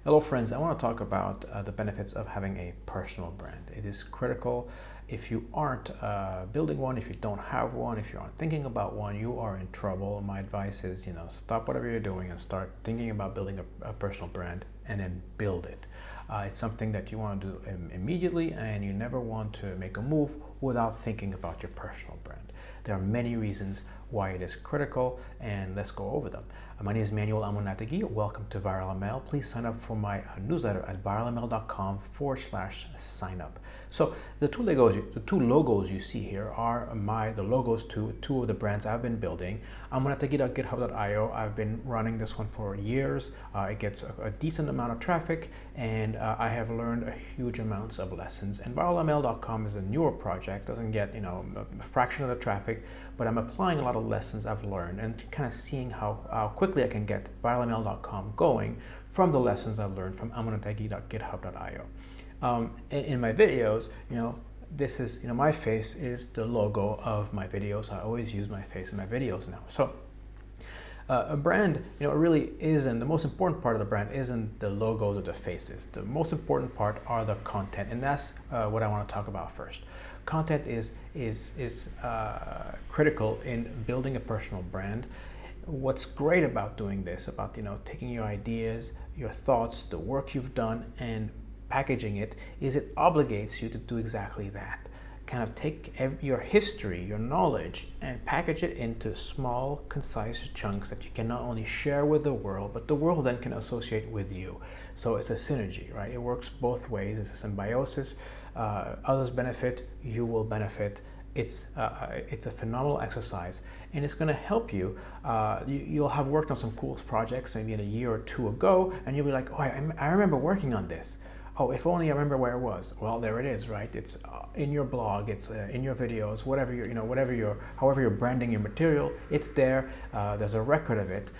Hello friends, I want to talk about the benefits of having a personal brand. It is critical. If you aren't building one, if you don't have one, if you aren't thinking about one, you are in trouble. My advice is, stop whatever you're doing and start thinking about building a personal brand and then build it. It's something that you want to do immediately, and you never want to make a move without thinking about your personal brand. There are many reasons why it is critical, and let's go over them. My name is Manuel Monetizing. Welcome to Viral ML. Please sign up for my newsletter at viralml.com/sign up. So the two logos you see here are the logos to two of the brands I've been building. Monetizing.github.io. I've been running this one for years. It gets a decent amount of traffic, and I have learned a huge amounts of lessons. And viralml.com is a newer project, doesn't get a fraction of the traffic, but I'm applying a lot of lessons I've learned and kind of seeing how quickly I can get viralml.com going from the lessons I've learned from monetizing.github.io. In my videos, this is, my face is the logo of my videos. I always use my face in my videos now. So a brand, it really isn't, the most important part of the brand isn't the logos or the faces. The most important part are the content, and that's what I want to talk about first. Content is critical in building a personal brand. What's great about doing this, about taking your ideas, your thoughts, the work you've done, and packaging it, is it obligates you to do exactly that. Kind of take your history, your knowledge, and package it into small, concise chunks that you can not only share with the world, but the world then can associate with you. So it's a synergy, right? It works both ways. It's a symbiosis. Others benefit, you will benefit. It's a phenomenal exercise, and it's going to help you. You'll have worked on some cool projects maybe in a year or two ago, and you'll be like, oh, I remember working on this. Oh, if only I remember where it was. Well, there it is, right? It's in your blog, it's in your videos, whatever however you're branding your material, it's there. There's a record of it.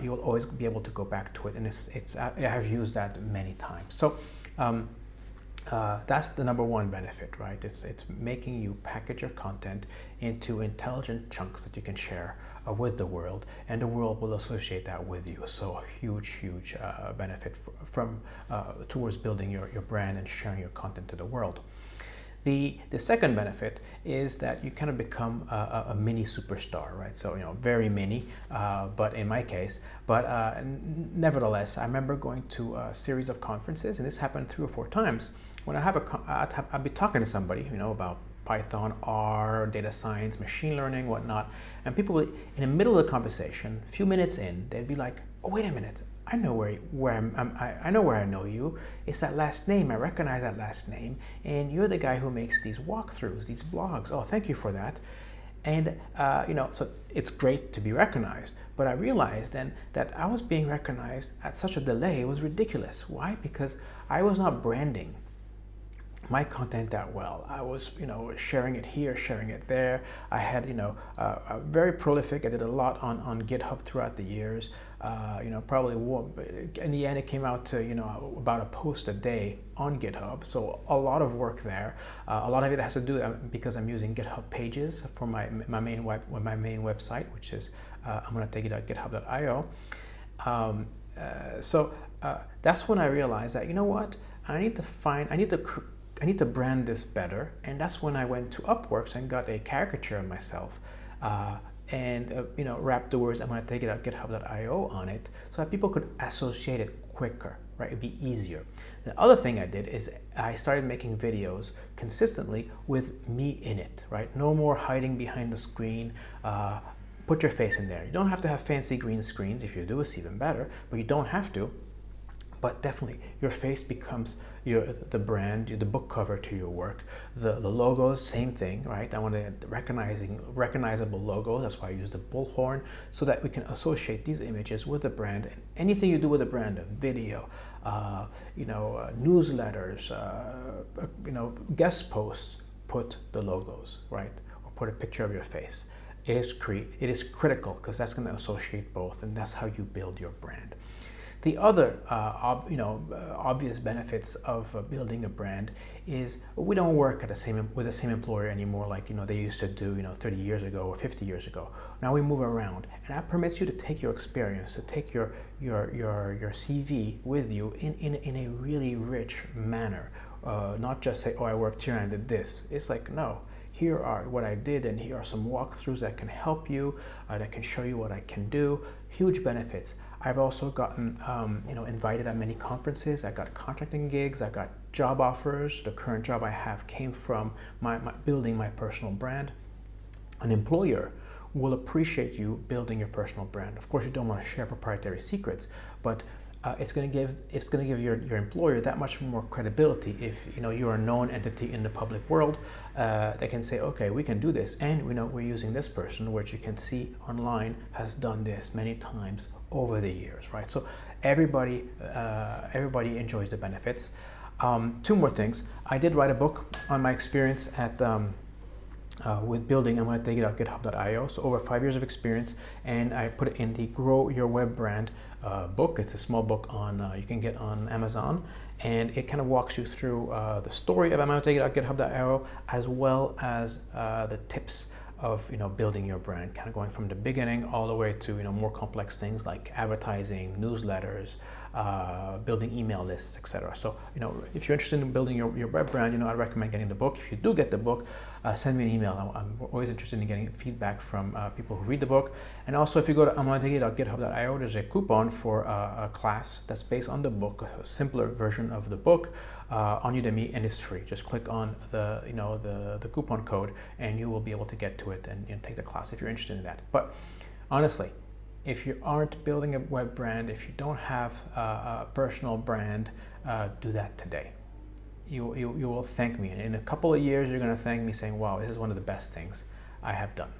You'll always be able to go back to it, and I have used that many times. So that's the number one benefit, right? It's making you package your content into intelligent chunks that you can share with the world, and the world will associate that with you. So a huge benefit towards building your brand and sharing your content to the world. The second benefit is that you kind of become a mini superstar, right? So, very mini, but in my case, nevertheless, I remember going to a series of conferences, and this happened 3 or 4 times. When I'd be talking to somebody, about Python, R, data science, machine learning, whatnot, and people in the middle of the conversation, a few minutes in, they'd be like, oh, wait a minute. I know where I know you. It's that last name. I recognize that last name. And you're the guy who makes these walkthroughs, these blogs. Oh, thank you for that. And, so it's great to be recognized. But I realized then that I was being recognized at such a delay. It was ridiculous. Why? Because I was not branding my content that well. I was, sharing it here, sharing it there. I had, very prolific. I did a lot on GitHub throughout the years. Probably in the end, it came out to, about a post a day on GitHub. So a lot of work there. A lot of it has to do because I'm using GitHub Pages for my main website, which is I'm going to take it at github.io. So that's when I realized that, what, I need to brand this better, and that's when I went to Upworks and got a caricature of myself, and wrapped the words "I'm going to take it at github.io" on it, so that people could associate it quicker, right? It'd be easier. The other thing I did is I started making videos consistently with me in it, right? No more hiding behind the screen. Put your face in there. You don't have to have fancy green screens. If you do, it's even better, but you don't have to. But definitely, your face becomes the brand, the book cover to your work. The logos, same thing, right? I want recognizable logos. That's why I use the bullhorn, so that we can associate these images with the brand. And anything you do with a brand, a video, newsletters, guest posts, put the logos, right? Or put a picture of your face. It is critical, because that's going to associate both, and that's how you build your brand. The other obvious benefits of building a brand is we don't work at with the same employer anymore like they used to do 30 years ago or 50 years ago. Now we move around, and that permits you to take your experience, to take your CV with you in a really rich manner. Not just say, oh, I worked here and I did this. It's like, no, here are what I did, and here are some walkthroughs that can help you, that can show you what I can do. Huge benefits. I've also gotten invited at many conferences. I got contracting gigs. I got job offers. The current job I have came from my building my personal brand. An employer will appreciate you building your personal brand. Of course, you don't want to share proprietary secrets, but it's going to give your employer that much more credibility if you're a known entity in the public world. They can say, okay, we can do this, and we're using this person, which you can see online has done this many times over the years, right? So everybody enjoys the benefits. Two more things. I did write a book on my experience at with building. I'm going to take it out github.io. So over 5 years of experience, and I put it in the Grow Your Web Brand book. It's a small book on you can get on Amazon, and it kind of walks you through the story of I'm going to take it out github.io, as well as the tips of building your brand, kind of going from the beginning all the way to more complex things like advertising, newsletters, building email lists, etc. So if you're interested in building your web brand, I recommend getting the book. If you do get the book, send me an email. I'm always interested in getting feedback from people who read the book. And also, if you go to monetizing.github.io, there's a coupon for a class that's based on the book, a simpler version of the book on Udemy, and it's free. Just click on the coupon code, and you will be able to get to it and take the class if you're interested in that. But honestly, if you aren't building a web brand, if you don't have a personal brand, do that today. You will thank me. And in a couple of years, you're going to thank me saying, wow, this is one of the best things I have done.